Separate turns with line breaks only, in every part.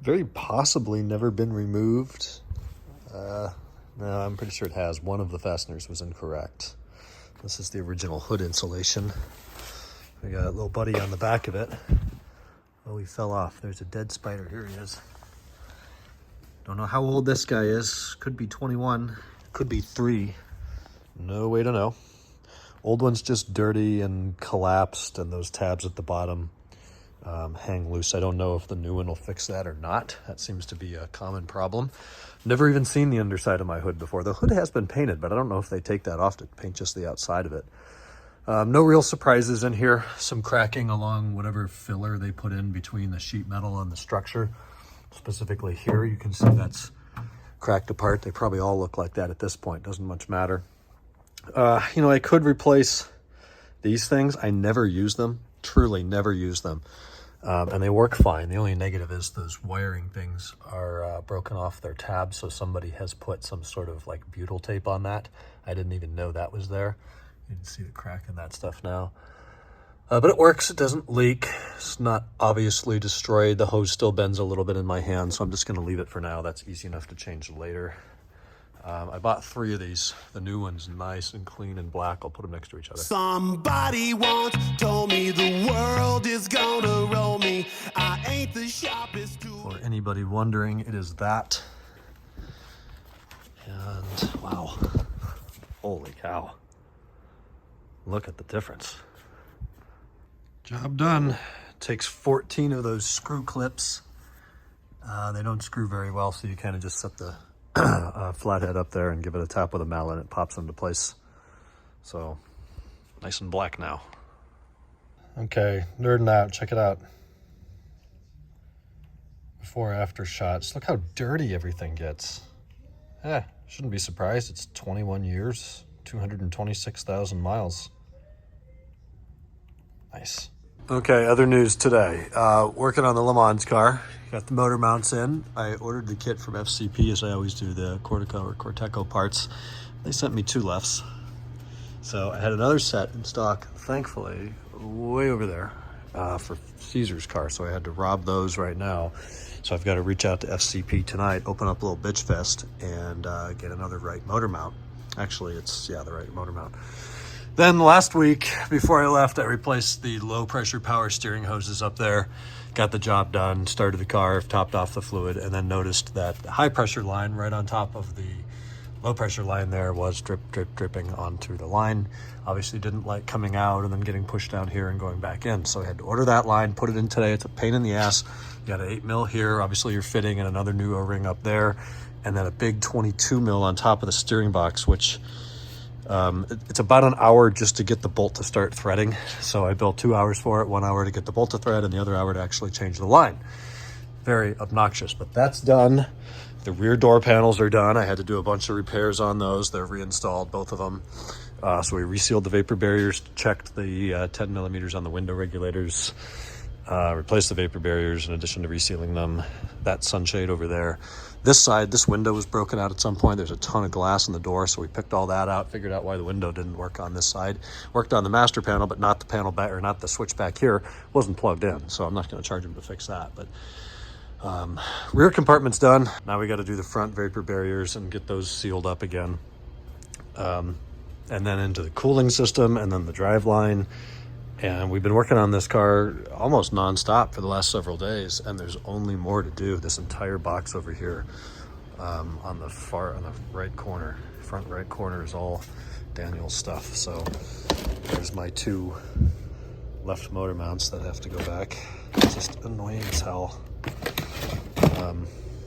very possibly never been removed. No, I'm pretty sure it has. One of the fasteners was incorrect. This is the original hood insulation. We got a little buddy on the back of it. Oh, he fell off. There's a dead spider. Here he is. Don't know how old this guy is. Could be 21, could be 3. No way to know. Old one's just dirty and collapsed, and those tabs at the bottom hang loose. I don't know if the new one will fix that or not. That seems to be a common problem. Never even seen the underside of my hood before. The hood has been painted, but I don't know if they take that off to paint just the outside of it. No real surprises in here. Some cracking along whatever filler they put in between the sheet metal and the structure. Specifically here, you can see that's cracked apart. They probably all look like that at this point. Doesn't much matter. You know, I could replace these things. I never use them. Truly never use them. And they work fine. The only negative is those wiring things are broken off their tabs, so somebody has put some sort of like butyl tape on that. I didn't even know that was there. You can see the crack in that stuff now. But it works. It doesn't leak. It's not obviously destroyed. The hose still bends a little bit in my hand, so I'm just going to leave it for now. That's easy enough to change later. I bought 3 of these. The new one's nice and clean and black. I'll put them next to each other.
Somebody once told me the world is gonna roll me. I ain't the sharpest tool.
For anybody wondering, it is that. And wow, holy cow. Look at the difference. Job done. Takes 14 of those screw clips. They don't screw very well, so you kind of just set the flathead up there and give it a tap with a mallet and it pops into place. So nice and black now. Okay, nerding out. Check it out. Before after shots. Look how dirty everything gets. Shouldn't be surprised. It's 21 years, 226,000 miles. Nice. Okay, other news today. Working on the Le Mans car. Got the motor mounts in. I ordered the kit from FCP, as I always do, the Cortico or Corteco parts. They sent me 2 lefts. So I had another set in stock, thankfully, way over there for Caesar's car. So I had to rob those right now. So I've got to reach out to FCP tonight, open up a little bitch fest, and get another right motor mount. Actually, it's, yeah, the right motor mount. Then last week, before I left, I replaced the low pressure power steering hoses up there, got the job done, started the car, topped off the fluid, and then noticed that the high pressure line right on top of the low pressure line there was dripping onto the line. Obviously didn't like coming out and then getting pushed down here and going back in. So I had to order that line, put it in today. It's a pain in the ass. You got an 8 mil here, obviously you're fitting, and another new O-ring up there, and then a big 22 mil on top of the steering box, which it's about an hour just to get the bolt to start threading. So I built 2 hours for it, 1 hour to get the bolt to thread and the other hour to actually change the line. Very obnoxious, but that's done. The rear door panels are done. I had to do a bunch of repairs on those. They're reinstalled, both of them. So we resealed the vapor barriers, checked the 10 millimeters on the window regulators, replaced the vapor barriers in addition to resealing them. That sunshade over there. This side, this window was broken out at some point. There's a ton of glass in the door, so we picked all that out, figured out why the window didn't work on this side. Worked on the master panel, but not the panel back, or not the switch back here. Wasn't plugged in, so I'm not going to charge him to fix that. But rear compartment's done. Now we got to do the front vapor barriers and get those sealed up again. And then into the cooling system, and then the drive line. And we've been working on this car almost nonstop for the last several days, and there's only more to do. This entire box over here on the right corner, front right corner, is all Daniel's stuff. So there's my 2 left motor mounts that have to go back. It's just annoying as hell.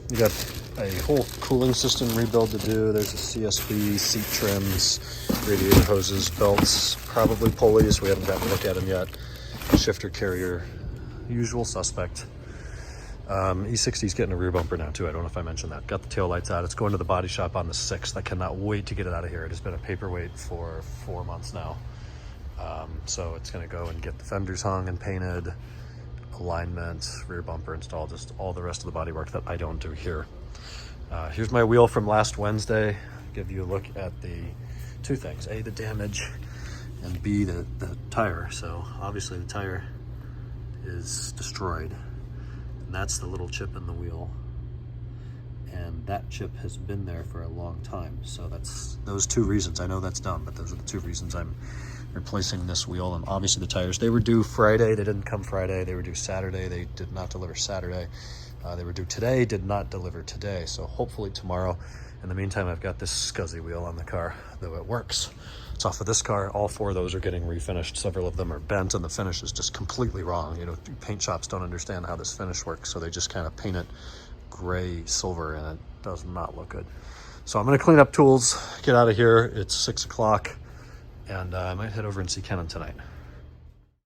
You got a whole cooling system rebuild to do. There's a CSV, seat trims, radiator hoses, belts, probably pulleys. We haven't gotten to look at them yet. Shifter carrier, usual suspect. E60's getting a rear bumper now too. I don't know if I mentioned that. Got the tail lights out. It's going to the body shop on the 6th. I cannot wait to get it out of here. It has been a paperweight for 4 months now. So it's going to go and get the fenders hung and painted, alignment, rear bumper installed, just all the rest of the body work that I don't do here. Here's my wheel from last Wednesday. Give you a look at the 2 things: A, the damage, and B, the tire. So obviously the tire is destroyed. And that's the little chip in the wheel. And that chip has been there for a long time. So that's those two reasons. I know that's dumb, but those are the two reasons I'm replacing this wheel. And obviously the tires, they were due Friday. They didn't come Friday. They were due Saturday. They did not deliver Saturday. They were due today, did not deliver today. So hopefully tomorrow. In the meantime, I've got this scuzzy wheel on the car, though it works. It's off of this car. All four of those are getting refinished. Several of them are bent and the finish is just completely wrong. You know, paint shops don't understand how this finish works, so they just kind of paint it gray silver and it does not look good. So I'm gonna clean up tools, get out of here. It's 6 o'clock and I might head over and see Kenan tonight.